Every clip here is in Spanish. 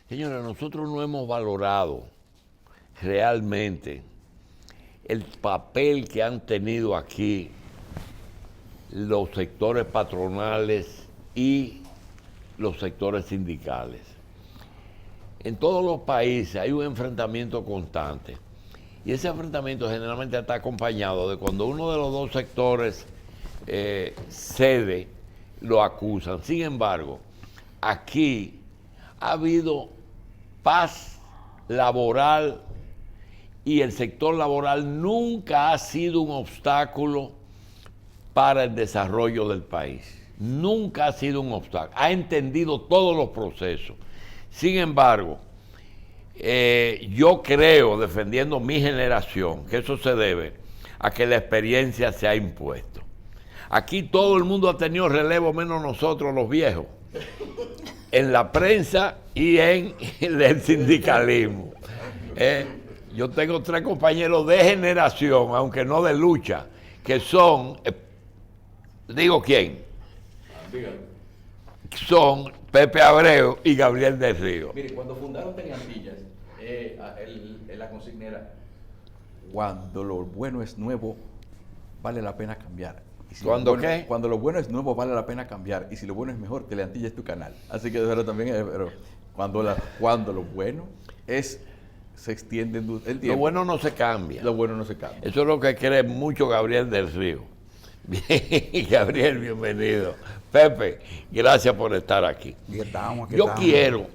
Señores, nosotros no hemos valorado realmente el papel que han tenido aquí los sectores patronales y los sectores sindicales. En todos los países hay un enfrentamiento constante y ese enfrentamiento generalmente está acompañado de cuando uno de los dos sectores cede, lo acusan. Sin embargo, aquí ha habido paz laboral y el sector laboral nunca ha sido un obstáculo para el desarrollo del país. Nunca ha sido un obstáculo. Ha entendido todos los procesos. Sin embargo, yo creo, defendiendo mi generación, que eso se debe a que la experiencia se ha impuesto. Aquí todo el mundo ha tenido relevo menos nosotros los viejos, en la prensa y en el sindicalismo. Yo tengo 3 compañeros de generación, aunque no de lucha, que son, digo quién, son Pepe Abreu y Gabriel del Río. Mire, cuando fundaron Teniantillas, la consigna era: cuando lo bueno es nuevo, vale la pena cambiar. Y si ¿Cuándo bueno, qué? Cuando lo bueno es nuevo, vale la pena cambiar. Y si lo bueno es mejor, Teleantilla es tu canal. Así que eso también es, pero cuando lo bueno es, se extiende el tiempo. Lo bueno no se cambia. Lo bueno no se cambia. Eso es lo que cree mucho Gabriel del Río. Bien, Gabriel, bienvenido. Pepe, gracias por estar aquí. Yo quiero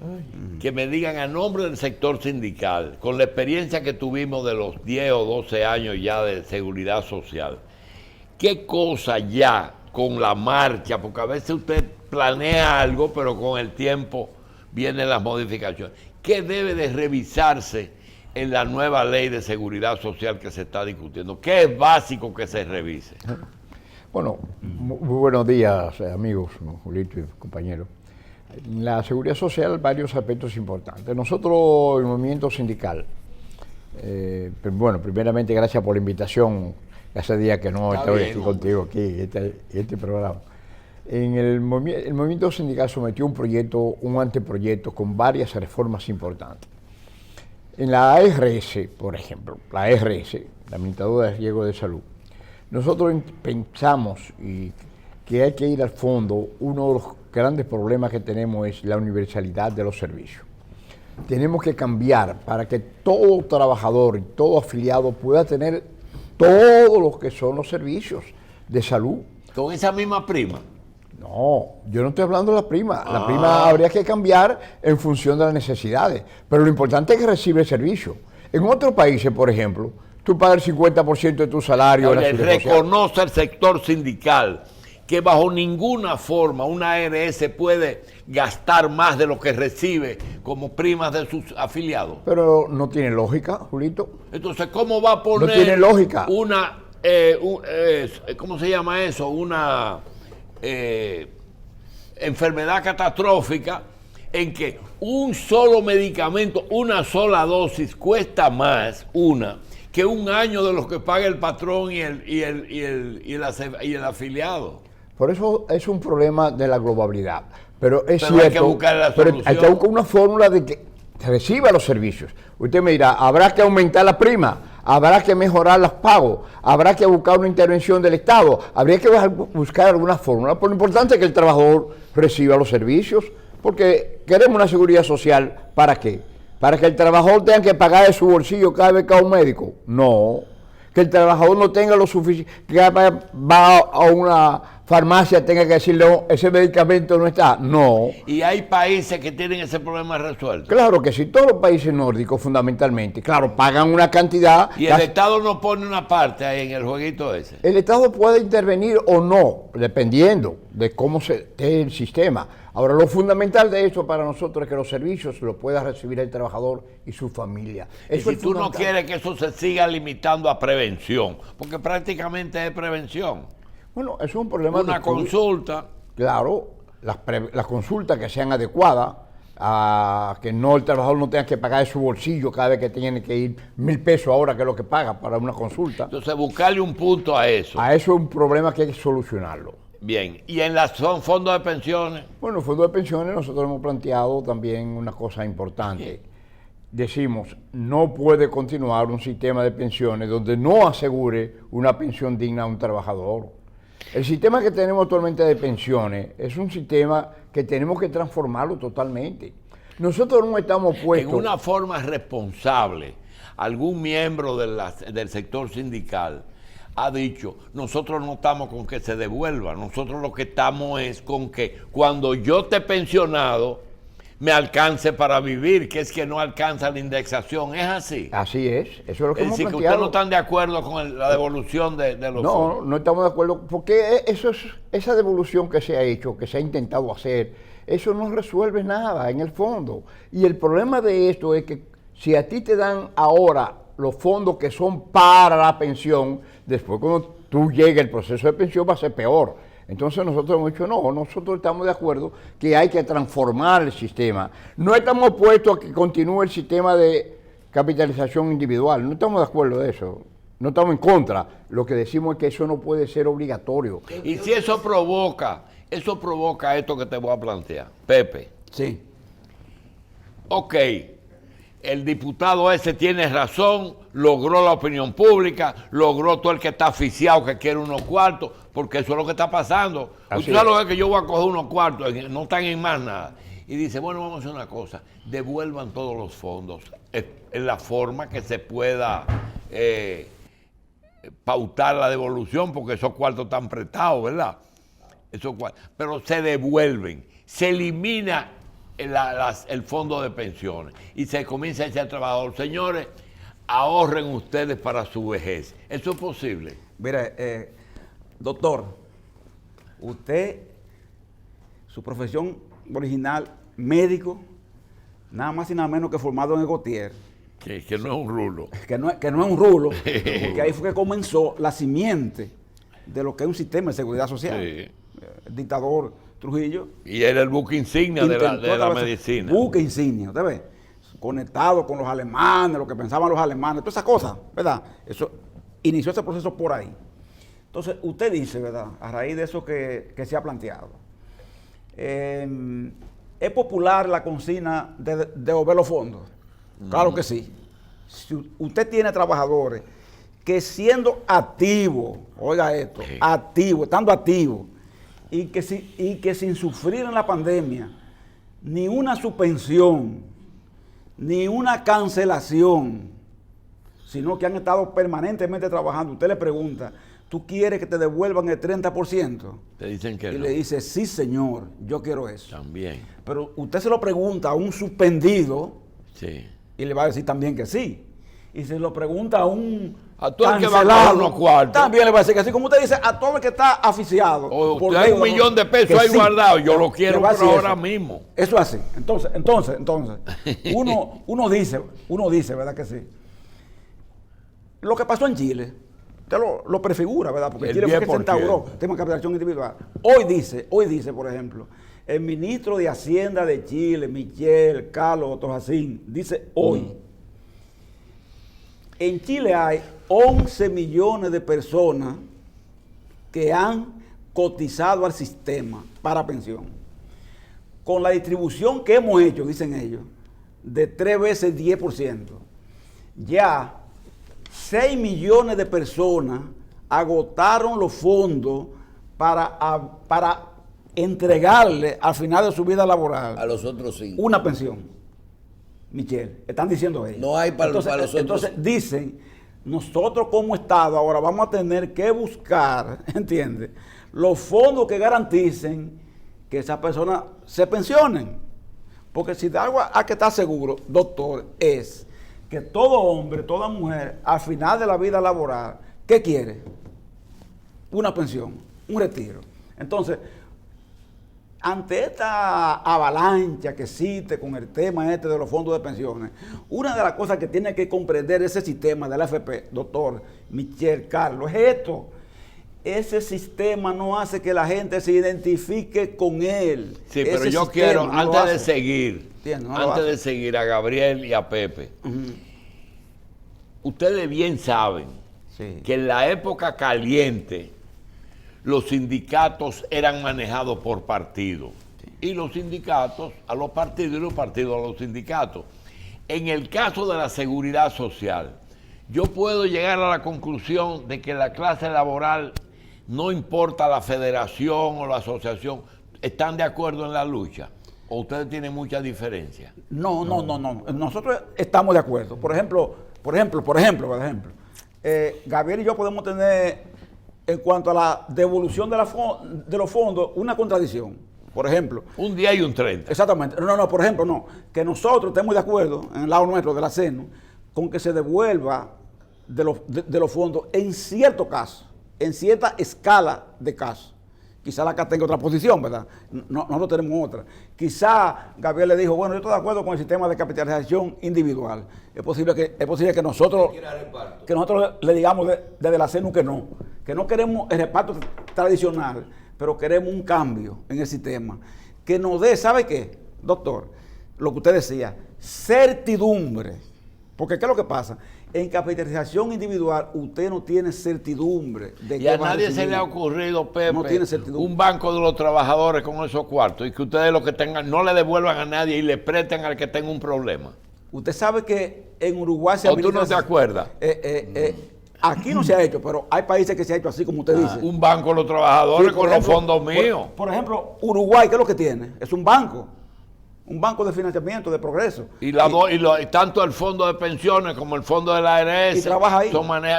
que me digan a nombre del sector sindical, con la experiencia que tuvimos de los 10 o 12 años ya de seguridad social, ¿qué cosa ya con la marcha? Porque a veces usted planea algo, pero con el tiempo vienen las modificaciones. ¿Qué debe de revisarse en la nueva ley de seguridad social que se está discutiendo? ¿Qué es básico que se revise? Bueno, muy buenos días, amigos, Julito y compañeros. En la seguridad social, varios aspectos importantes. Nosotros, el movimiento sindical, bueno, primeramente, gracias por la invitación. Hace días que no estoy aquí contigo, aquí, este programa. El movimiento sindical sometió un anteproyecto con varias reformas importantes. En la ARS, por ejemplo, la ARS, la Administradora de Riesgo de Salud, nosotros pensamos que hay que ir al fondo. Uno de los grandes problemas que tenemos es la universalidad de los servicios. Tenemos que cambiar para que todo trabajador y todo afiliado pueda tener todos los que son los servicios de salud. ¿Con esa misma prima? No, yo no estoy hablando de la prima. La prima habría que cambiar en función de las necesidades. Pero lo importante es que recibe el servicio. En otros países, por ejemplo, tú pagas el 50% de tu salario. Oye, reconoce el sector sindical que bajo ninguna forma una ARS puede gastar más de lo que recibe como primas de sus afiliados. Pero no tiene lógica, Julito. Entonces, ¿cómo va a poner no tiene lógica. Una, ¿cómo se llama eso? Una enfermedad catastrófica en que un solo medicamento, una sola dosis, cuesta más que un año de los que paga el patrón y el afiliado? Por eso es un problema de la globalidad. Pero es cierto, hay que buscar la solución. Hay que buscar una fórmula de que reciba los servicios. Usted me dirá, habrá que aumentar la prima, habrá que mejorar los pagos, habrá que buscar una intervención del Estado, habría que buscar alguna fórmula. Pero lo importante es que el trabajador reciba los servicios, porque queremos una seguridad social. ¿Para qué? ¿Para que el trabajador tenga que pagar de su bolsillo cada vez que va a un médico? No. Que el trabajador no tenga lo suficiente, que va a una farmacia, tenga que decirle, oh, ese medicamento no está. No. ¿Y hay países que tienen ese problema resuelto? Claro que sí, todos los países nórdicos fundamentalmente, claro, pagan una cantidad. ¿Y el Estado no pone una parte ahí en el jueguito ese? El Estado puede intervenir o no, dependiendo de cómo esté el sistema. Ahora, lo fundamental de esto para nosotros es que los servicios los pueda recibir el trabajador y su familia. Y si tú no quieres que eso se siga limitando a prevención, porque prácticamente es prevención. Bueno, eso es un problema. Una consulta. Claro, las consultas que sean adecuadas, a que no el trabajador no tenga que pagar de su bolsillo cada vez que tiene que ir 1.000 pesos ahora, que es lo que paga para una consulta. Entonces, buscarle un punto a eso. A eso es un problema que hay que solucionarlo. Bien, ¿y en los fondos de pensiones? Bueno, el fondo de pensiones nosotros hemos planteado también una cosa importante. Decimos, no puede continuar un sistema de pensiones donde no asegure una pensión digna a un trabajador. El sistema que tenemos actualmente de pensiones es un sistema que tenemos que transformarlo totalmente. Nosotros no estamos puestos... En una forma responsable, algún miembro del sector sindical ha dicho, nosotros no estamos con que se devuelva, nosotros lo que estamos es con que cuando yo esté pensionado me alcance para vivir, que es que no alcanza la indexación, ¿es así? Así es, eso es lo que Es hemos decir, que planteado. ustedes no están de acuerdo con la devolución de los No, fondos. no estamos de acuerdo, porque esa devolución que se ha hecho, que se ha intentado hacer, eso no resuelve nada en el fondo. Y el problema de esto es que si a ti te dan ahora los fondos que son para la pensión, después cuando tú llegues el proceso de pensión va a ser peor. Entonces nosotros hemos dicho, no, nosotros estamos de acuerdo que hay que transformar el sistema. No estamos opuestos a que continúe el sistema de capitalización individual, no estamos de acuerdo de eso. No estamos en contra, lo que decimos es que eso no puede ser obligatorio. Y si eso provoca esto que te voy a plantear, Pepe. Sí. Ok, el diputado ese tiene razón, logró la opinión pública, logró todo el que está asfixiado que quiere unos cuartos, porque eso es lo que está pasando. Así Usted sabe es. lo que es que yo voy a coger unos cuartos, no están en más nada. Y dice, bueno, vamos a hacer una cosa, devuelvan todos los fondos en la forma que se pueda pautar la devolución, porque esos cuartos están prestados, ¿verdad? Pero se devuelven, se elimina el fondo de pensiones y se comienza a decir al trabajador, señores, ahorren ustedes para su vejez. ¿Eso es posible? Mira, doctor, usted, su profesión original, médico, nada más y nada menos que formado en Egotier, Que no es un rulo. que no es un rulo, porque ahí fue que comenzó la simiente de lo que es un sistema de seguridad social. Sí. El dictador Trujillo Y era el buque insignia de intentó la atravesar- medicina. Buque insignia, ¿usted ve? Conectado con los alemanes, lo que pensaban los alemanes, todas esas cosas, ¿verdad? Eso inició ese proceso por ahí. Entonces, usted dice, ¿verdad? A raíz de eso que se ha planteado. ¿Es popular la consigna de devolver los fondos? Claro que sí. Si usted tiene trabajadores que siendo activos, oiga esto, Sí. estando activos, y que sin sufrir en la pandemia ni una suspensión, ni una cancelación, sino que han estado permanentemente trabajando. Usted le pregunta, ¿tú quieres que te devuelvan el 30%? Te dicen que Y no. le dice, sí señor, yo quiero eso. También. Pero usted se lo pregunta a un suspendido Sí. y le va a decir también que sí. Y se lo pregunta a un A todo el que va a cancelado, coger unos cuartos. también le va a decir que sí. Como usted dice, a todo el que está asfixiado. O por usted hay deuda, un millón de pesos que ahí sí, guardado, yo lo que quiero va a por decir ahora eso. mismo. Eso es así. Entonces, uno dice, ¿verdad que sí? Lo que pasó en Chile, usted lo prefigura, ¿verdad? Porque El Chile fue que se 10%. instauró el tema de capitalización individual. Hoy dice, por ejemplo, el ministro de Hacienda de Chile, Michel Carlos Tojacín, dice hoy, en Chile hay 11 millones de personas que han cotizado al sistema para pensión. Con la distribución que hemos hecho, dicen ellos, de 3 veces 10%, ya 6 millones de personas agotaron los fondos para entregarle al final de su vida laboral A los otros 5. una pensión. Michelle, están diciendo ellos. No hay para los otros. Entonces dicen, nosotros como Estado ahora vamos a tener que buscar, ¿entiendes? Los fondos que garanticen que esas personas se pensionen. Porque si de algo hay que estar seguro, doctor, es que todo hombre, toda mujer, al final de la vida laboral, ¿qué quiere? Una pensión, un retiro. Entonces, ante esta avalancha que existe con el tema este de los fondos de pensiones, una de las cosas que tiene que comprender ese sistema de la AFP, doctor Michel Carlos, es esto. Ese sistema no hace que la gente se identifique con él. Sí, Ese pero yo sistema quiero, no lo antes de hace. seguir, Entiendo, no lo antes hace. de seguir a Gabriel y a Pepe, ustedes bien saben Sí. que en la época caliente los sindicatos eran manejados por partidos. Y los sindicatos a los partidos y los partidos a los sindicatos. En el caso de la seguridad social, yo puedo llegar a la conclusión de que la clase laboral, no importa la federación o la asociación, ¿están de acuerdo en la lucha? ¿O ustedes tienen mucha diferencia? No. Nosotros estamos de acuerdo. Por ejemplo, Gabriel y yo podemos tener, en cuanto a la devolución de los fondos, una contradicción. Por ejemplo. Un día y un 30. Exactamente. Por ejemplo, no. Que nosotros estemos de acuerdo, en el lado nuestro de la CENU, con que se devuelva de los fondos en cierto caso, en cierta escala de casos. Quizá la CA tenga otra posición, ¿verdad? Nosotros tenemos otra. Quizá Gabriel le dijo, bueno, yo estoy de acuerdo con el sistema de capitalización individual. Es posible que nosotros le digamos desde la CENU que no queremos el reparto tradicional, pero queremos un cambio en el sistema que nos dé, ¿sabe qué, doctor? Lo que usted decía, certidumbre. Porque ¿qué es lo que pasa? En capitalización individual usted no tiene certidumbre de y a nadie se le ha ocurrido, Pepe, no tiene certidumbre. Un banco de los trabajadores con esos cuartos y que ustedes lo que tengan no le devuelvan a nadie y le presten al que tenga un problema. Usted sabe que en Uruguay se ¿O tú no te acuerdas? Aquí no se ha hecho, pero hay países que se ha hecho así como usted dice. Un banco de los trabajadores Sí, con los fondos míos. Por ejemplo, Uruguay, ¿qué es lo que tiene? Es un banco de financiamiento, de progreso. Y tanto el fondo de pensiones como el fondo de la ARS y trabaja ahí.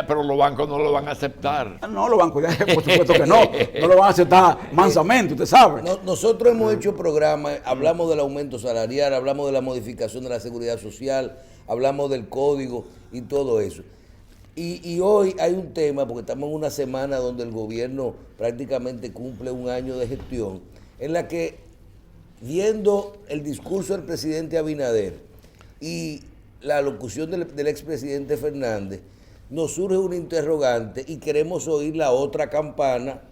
pero los bancos no lo van a aceptar. No, los bancos, por supuesto que no lo van a aceptar mansamente, usted sabe. Nosotros hemos hecho programas, hablamos del aumento salarial, hablamos de la modificación de la seguridad social, hablamos del código y todo eso. Y hoy hay un tema, porque estamos en una semana donde el gobierno prácticamente cumple un año de gestión, en la que, viendo el discurso del presidente Abinader y la locución del expresidente Fernández, nos surge una interrogante y queremos oír la otra campana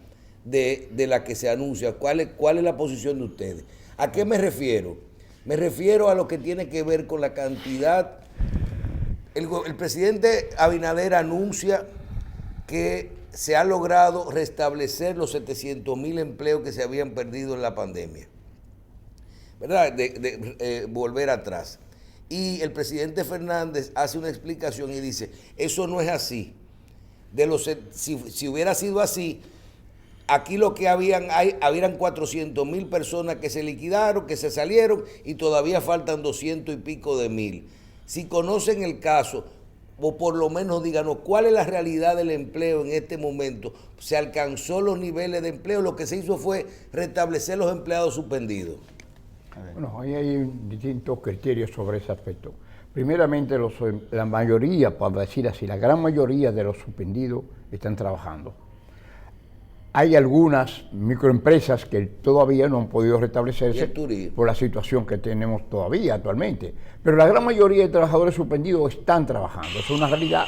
de la que se anuncia. ¿Cuál es la posición de ustedes? ¿A qué me refiero? Me refiero a lo que tiene que ver con la cantidad. El presidente Abinader anuncia que se ha logrado restablecer los 700,000 empleos que se habían perdido en la pandemia, ¿verdad? Volver atrás. Y el presidente Fernández hace una explicación y dice, eso no es así. Si hubiera sido así, aquí lo que habían 400,000 personas que se liquidaron, que se salieron, y todavía faltan 200 y pico de mil. Si conocen el caso, o por lo menos díganos cuál es la realidad del empleo en este momento. ¿Se alcanzó los niveles de empleo? Lo que se hizo fue restablecer los empleados suspendidos. Bueno, ahí hay distintos criterios sobre ese aspecto. Primeramente, la mayoría, por decir así, la gran mayoría de los suspendidos están trabajando. Hay algunas microempresas que todavía no han podido restablecerse por la situación que tenemos todavía actualmente. Pero la gran mayoría de trabajadores suspendidos están trabajando. Eso es una realidad.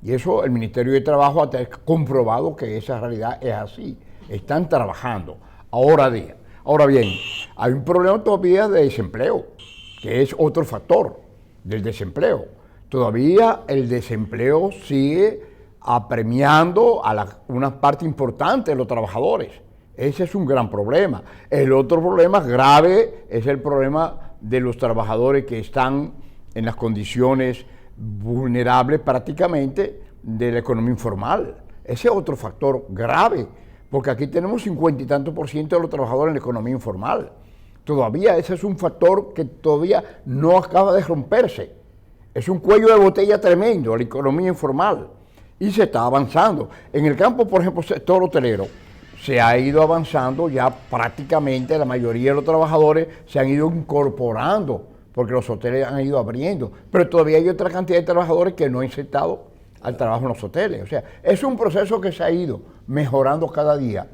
Y eso el Ministerio de Trabajo ha comprobado que esa realidad es así. Están trabajando. Ahora bien, hay un problema todavía de desempleo, que es otro factor del desempleo. Todavía el desempleo sigue apremiando a una parte importante de los trabajadores. Ese es un gran problema. El otro problema grave es el problema de los trabajadores que están en las condiciones vulnerables prácticamente de la economía informal. Ese es otro factor grave, porque aquí tenemos 50 y tantos % de los trabajadores en la economía informal. Todavía ese es un factor que todavía no acaba de romperse. Es un cuello de botella tremendo, la economía informal. Y se está avanzando. En el campo, por ejemplo, sector hotelero, se ha ido avanzando ya prácticamente, la mayoría de los trabajadores se han ido incorporando, porque los hoteles han ido abriendo, pero todavía hay otra cantidad de trabajadores que no han insertado al trabajo en los hoteles. O sea, es un proceso que se ha ido mejorando cada día,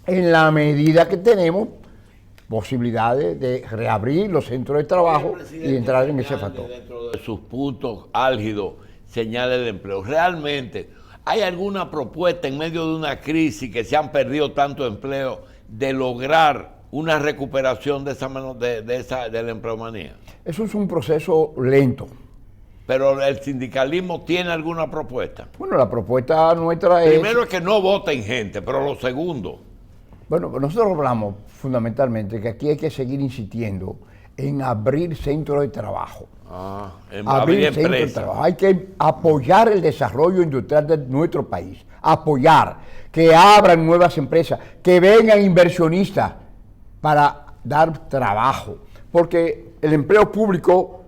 en la medida que tenemos posibilidades de reabrir los centros de trabajo y entrar en ese factor. Dentro de sus puntos álgidos, señales de empleo. ¿Realmente hay alguna propuesta en medio de una crisis que se han perdido tanto empleo de lograr una recuperación de la empleomanía? Eso es un proceso lento. Pero el sindicalismo tiene alguna propuesta. Bueno, la propuesta nuestra es... Primero es que no voten gente, pero lo segundo. Bueno, nosotros hablamos fundamentalmente que aquí hay que seguir insistiendo en abrir centros de trabajo. En Abrir abrir centros de empresas. trabajo. Hay que apoyar el desarrollo industrial de nuestro país. Apoyar, que abran nuevas empresas, que vengan inversionistas para dar trabajo. Porque el empleo público,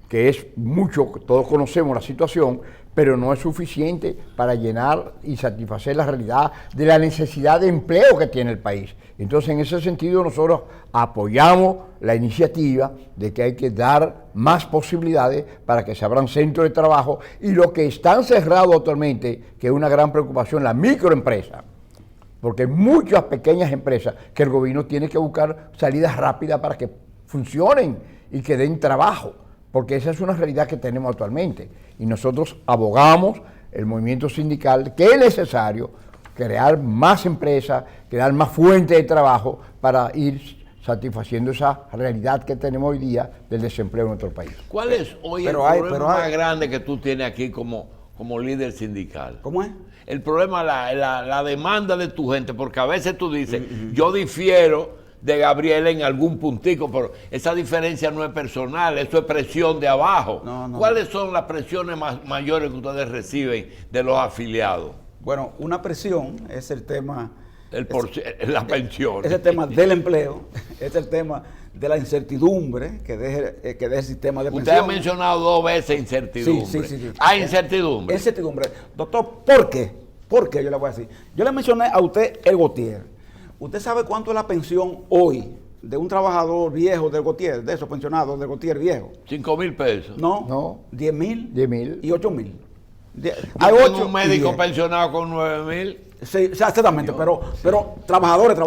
que es mucho, todos conocemos la situación, pero no es suficiente para llenar y satisfacer la realidad de la necesidad de empleo que tiene el país. Entonces, en ese sentido, nosotros apoyamos la iniciativa de que hay que dar más posibilidades para que se abran centros de trabajo y los que están cerrados actualmente, que es una gran preocupación, la microempresa, porque hay muchas pequeñas empresas que el gobierno tiene que buscar salidas rápidas para que funcionen y que den trabajo, porque esa es una realidad que tenemos actualmente. Y nosotros abogamos, el movimiento sindical, que es necesario crear más empresas, crear más fuentes de trabajo para ir satisfaciendo esa realidad que tenemos hoy día del desempleo en nuestro país. ¿Cuál es hoy Pero el hay- problema pero hay- más grande que tú tienes aquí como líder sindical? ¿Cómo es? El problema, la demanda de tu gente, porque a veces tú dices, yo difiero de Gabriel en algún puntico, pero esa diferencia no es personal, eso es presión de abajo. No. ¿Cuáles son las presiones mayores que ustedes reciben de los afiliados? Bueno, una presión es el tema... La pensión. Es el tema del empleo, es el tema de la incertidumbre que deje el sistema de Usted pensiones. ha mencionado 2 veces incertidumbre. Sí. ¿Hay incertidumbre? Incertidumbre. Doctor, ¿por qué? ¿Por qué? Yo le voy a decir. Yo le mencioné a usted el Gautier. ¿Usted sabe cuánto es la pensión hoy de un trabajador viejo del Gautier, de esos pensionados del Gautier viejo? 5,000 pesos. No, 10,000 10,000 y 8,000. Yo Hay tengo 8 un médico pensionado con 9,000. Sí, o sea, exactamente, pero trabajadores,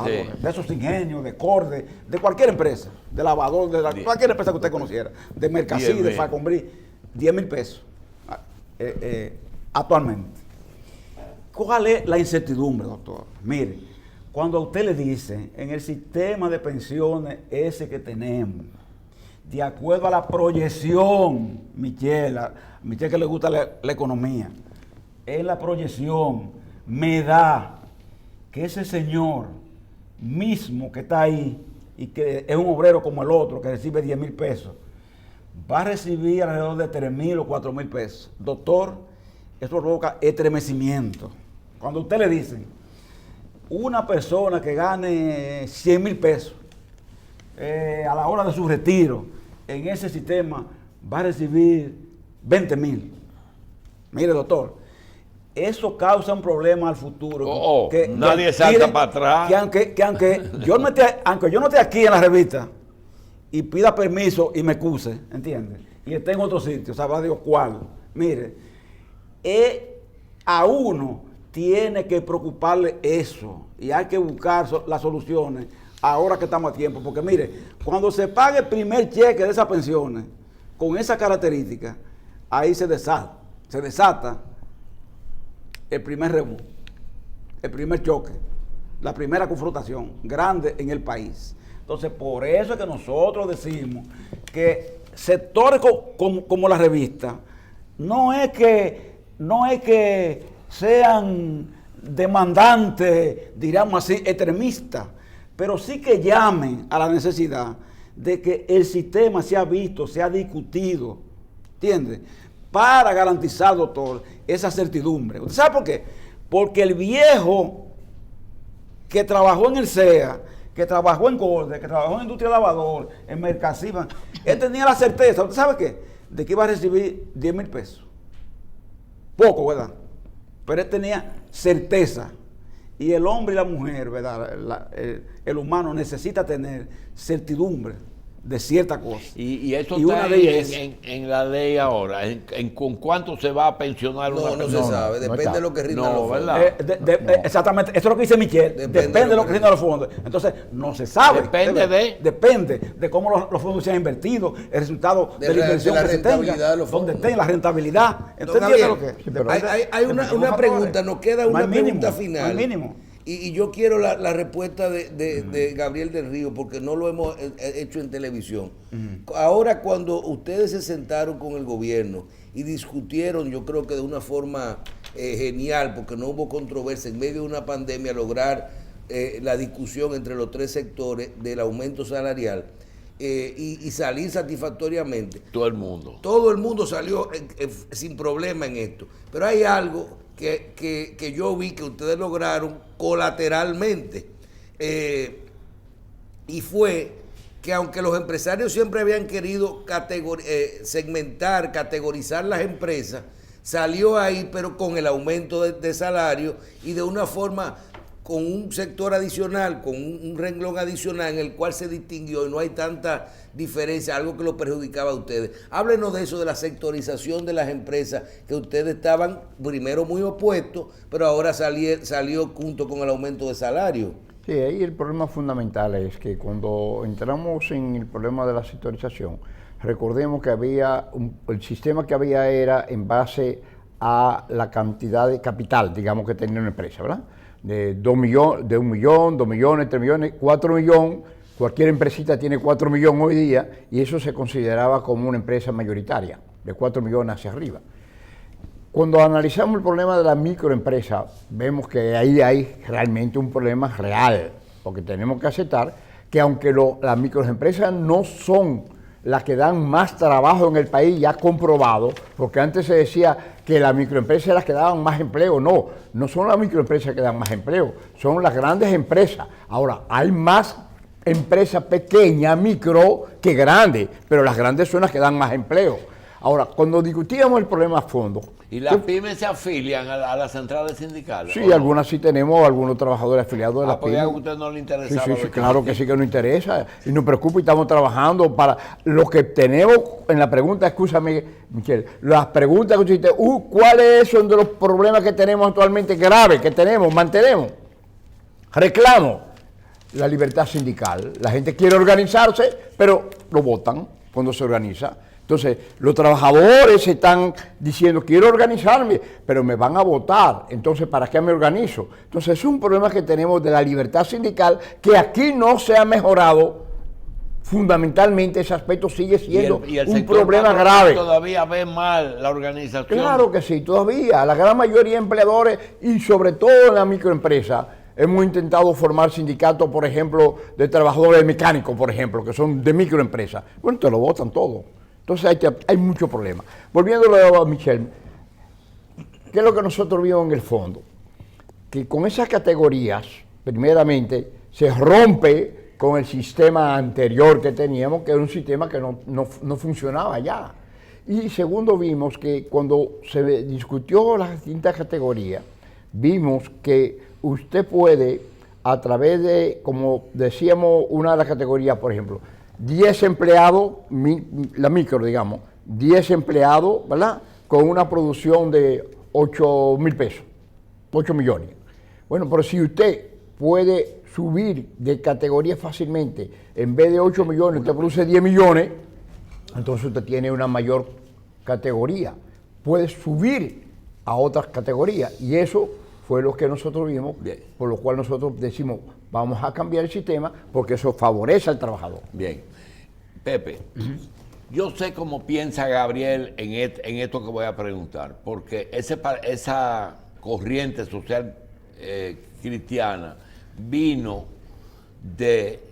Sí. de esos ingenios, de Corde, de cualquier empresa, de lavador, cualquier empresa que usted conociera, de Mercasí, 10,000. de Falconbrí, 10,000 pesos actualmente. ¿Cuál es la incertidumbre, doctor? Mire, cuando a usted le dice en el sistema de pensiones ese que tenemos, de acuerdo a la proyección, Michelle que le gusta la economía, en la proyección me da que ese señor mismo que está ahí y que es un obrero como el otro que recibe 10,000 pesos, va a recibir alrededor de 3,000 o 4,000 pesos. Doctor, eso provoca estremecimiento. Cuando usted le dicen, una persona que gane 100,000 pesos a la hora de su retiro, en ese sistema va a recibir 20,000. Mire, doctor, eso causa un problema al futuro. Nadie salta para atrás. Que aunque yo no esté aquí en la revista y pida permiso y me excuse, ¿entiendes? Y esté en otro sitio, sabrá Dios cuál. Mire, a uno tiene que preocuparle eso y hay que buscar las soluciones ahora que estamos a tiempo. Porque mire, cuando se pague el primer cheque de esas pensiones, con esa característica, ahí se desata el primer rebú, el primer choque, la primera confrontación grande en el país. Entonces, por eso es que nosotros decimos que sectores como la revista no es que sean demandantes, diríamos así, extremistas, pero sí que llamen a la necesidad de que el sistema sea visto, sea discutido, ¿entiendes? Para garantizar, doctor, esa certidumbre. ¿Usted sabe por qué? Porque el viejo que trabajó en el CEA, que trabajó en Corde, que trabajó en Industria Lavador, en Mercasiva, él tenía la certeza, ¿usted sabe qué? De que iba a recibir 10,000 pesos. Poco, ¿verdad? Pero él tenía certeza. Y el hombre y la mujer, ¿verdad? El humano necesita tener certidumbre de cierta cosa. Y eso Y está una de ellas en la ley ahora. ¿Con cuánto se va a pensionar una No persona? se sabe, depende está. de lo que rindan No, los fondos. ¿verdad? Exactamente, eso es lo que dice Michelle. Depende de lo que rindan los fondos. Entonces, no se sabe. Depende de cómo los fondos se han invertido, el resultado de la inversión de la que se rentabilidad tenga, de los fondos. donde tenga la rentabilidad. Don ¿Usted entiende Javier, lo que? Sí, pero hay una pregunta, nos queda una pregunta final. Al mínimo. Y yo quiero la respuesta de Gabriel del Río, porque no lo hemos hecho en televisión. Ahora, cuando ustedes se sentaron con el gobierno y discutieron, yo creo que de una forma genial, porque no hubo controversia en medio de una pandemia, lograr la discusión entre los tres sectores del aumento salarial y salir satisfactoriamente. Todo el mundo. Todo el mundo salió sin problema en esto. Pero hay algo que yo vi que ustedes lograron colateralmente, y fue que aunque los empresarios siempre habían querido segmentar, categorizar las empresas, salió ahí, pero con el aumento de salario y de una forma con un sector adicional, con un renglón adicional en el cual se distinguió y no hay tanta diferencia, algo que lo perjudicaba a ustedes. Háblenos de eso, de la sectorización de las empresas, que ustedes estaban primero muy opuestos, pero ahora salió junto con el aumento de salario. Sí, ahí el problema fundamental es que cuando entramos en el problema de la sectorización, recordemos que el sistema que había era en base a la cantidad de capital, digamos, que tenía una empresa, ¿verdad? De 1 millón, 2 millones, 3 millones, 4 millones, cualquier empresita tiene 4 millones hoy día y eso se consideraba como una empresa mayoritaria, de 4 millones hacia arriba. Cuando analizamos el problema de la microempresa, vemos que ahí hay realmente un problema real, porque tenemos que aceptar que aunque las microempresas no son las que dan más trabajo en el país, ya comprobado, porque antes se decía que las microempresas eran las que daban más empleo. No son las microempresas que dan más empleo, son las grandes empresas. Ahora, hay más empresas pequeñas, micro, que grandes, pero las grandes son las que dan más empleo. Ahora, cuando discutíamos el problema a fondo... ¿Y las pymes se afilian a las centrales sindicales? Sí, algunas sí tenemos, algunos trabajadores afiliados de las pymes. ¿A usted no le interesaba? Sí, claro que sí que nos interesa. Y nos preocupa y estamos trabajando para lo que tenemos en la pregunta, escúchame, Michelle, las preguntas que usted dice, ¿cuáles son de los problemas que tenemos actualmente graves, que mantenemos? Reclamo la libertad sindical. La gente quiere organizarse, pero lo votan cuando se organiza. Entonces, los trabajadores están diciendo, quiero organizarme, pero me van a votar. Entonces, ¿para qué me organizo? Entonces, es un problema que tenemos de la libertad sindical que aquí no se ha mejorado. Fundamentalmente, ese aspecto sigue siendo un problema grave. ¿Todavía ve mal la organización? Claro que sí, todavía. La gran mayoría de empleadores y sobre todo en la microempresa, hemos intentado formar sindicatos, por ejemplo, de trabajadores mecánicos, por ejemplo, que son de microempresas. Bueno, te lo votan todo. Entonces hay mucho problema. Volviéndolo a Michelle, ¿qué es lo que nosotros vimos en el fondo? Que con esas categorías, primeramente, se rompe con el sistema anterior que teníamos, que era un sistema que no funcionaba ya. Y segundo, vimos que cuando se discutió las distintas categorías, vimos que usted puede, a través de, como decíamos, una de las categorías, por ejemplo, 10 empleados, la micro, digamos, 10 empleados, ¿verdad? Con una producción de 8.000 pesos, 8 millones. Bueno, pero si usted puede subir de categoría fácilmente, en vez de 8 millones, usted produce 10 millones, entonces usted tiene una mayor categoría. Puede subir a otras categorías y eso fue lo que nosotros vimos, por lo cual nosotros decimos, vamos a cambiar el sistema porque eso favorece al trabajador. Bien. Pepe, yo sé cómo piensa Gabriel en esto que voy a preguntar, porque esa corriente social cristiana vino de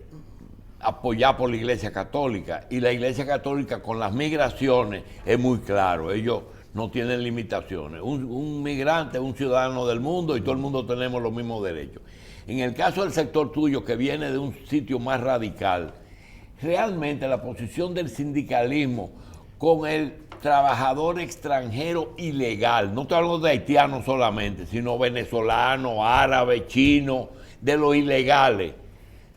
apoyar por la Iglesia Católica, y la Iglesia Católica con las migraciones es muy claro, ellos no tienen limitaciones. Un migrante es un ciudadano del mundo y todo el mundo tenemos los mismos derechos. En el caso del sector tuyo, que viene de un sitio más radical, realmente la posición del sindicalismo con el trabajador extranjero ilegal, no estoy hablando de haitianos solamente, sino venezolanos, árabes, chinos, de los ilegales,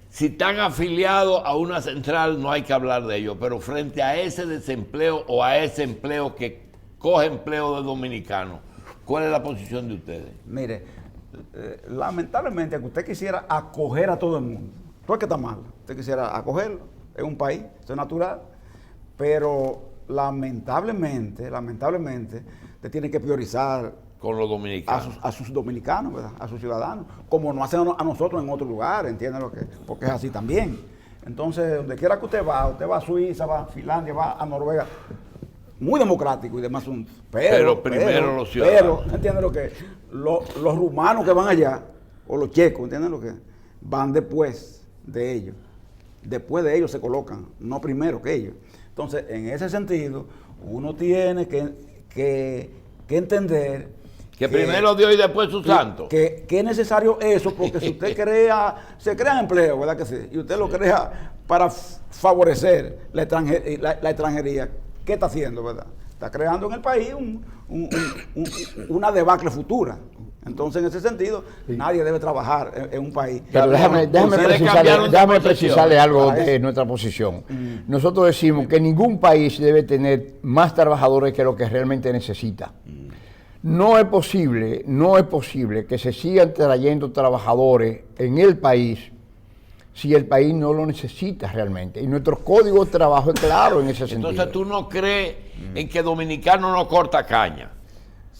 si están afiliados a una central no hay que hablar de ellos, pero frente a ese desempleo o a ese empleo que coge empleo de dominicanos, ¿cuál es la posición de ustedes? Mire, lamentablemente que usted quisiera acoger a todo el mundo, todo es que está mal, usted quisiera acogerlo, es un país, eso es natural, pero lamentablemente, usted tiene que priorizar con los dominicanos. a sus dominicanos, ¿verdad? A sus ciudadanos, como nos hacen a nosotros en otro lugar, ¿entienden lo que? Porque es así también. Entonces, donde quiera que usted va a Suiza, va a Finlandia, va a Noruega, muy democrático y demás asuntos. Pero primero los ciudadanos. Pero, ¿entienden lo que? Los rumanos que van allá, o los checos, ¿entienden lo que? Van después de ellos. Después de ellos se colocan, no primero que ellos. Entonces, en ese sentido, uno tiene que entender Que primero Dios y después su santo. que es necesario eso, porque si usted se crean empleos, ¿verdad que sí? Y usted lo crea para favorecer la extranjería, ¿qué está haciendo, verdad? Está creando en el país una debacle futura. Entonces, en ese sentido, nadie debe trabajar en un país. Pero déjame precisarle algo de nuestra posición. Nosotros decimos que ningún país debe tener más trabajadores que lo que realmente necesita. No es posible que se sigan trayendo trabajadores en el país si el país no lo necesita realmente. Y nuestro código de trabajo es claro en ese sentido. Entonces tú no crees en que dominicano no corta caña.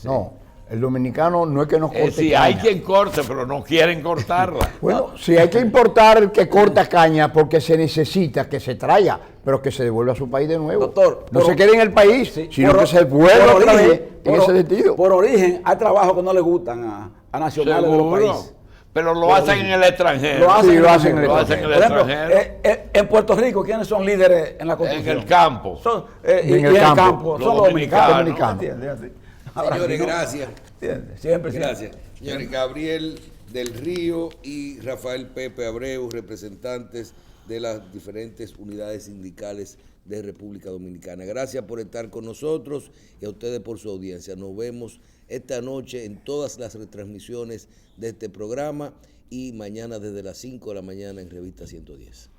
No, el dominicano no es que nos corte Sí, caña. hay quien corte, pero no quieren cortarla. Bueno, si hay que importar el que corta caña porque se necesita que se traiga, pero que se devuelva a su país de nuevo. Doctor, no se quede en el país, Sí, sino que se vuelva otra vez en ese sentido. Por origen, hay trabajos que no le gustan a nacionales de los Seguro. países. Pero lo hacen en el extranjero. Lo hacen en el Por extranjero. ejemplo, en Puerto Rico, ¿quiénes son líderes en la En construcción? el campo. En el campo. Los Son los dominicanos. dominicanos. ¿Entiendes? Así. Ahora, Señores, no, gracias. ¿entiendes? Siempre. Gracias. Señores, Gabriel del Río y Rafael Pepe Abreu, representantes de las diferentes unidades sindicales de República Dominicana. Gracias por estar con nosotros y a ustedes por su audiencia. Nos vemos esta noche en todas las retransmisiones de este programa y mañana desde las 5 de la mañana en Revista 110.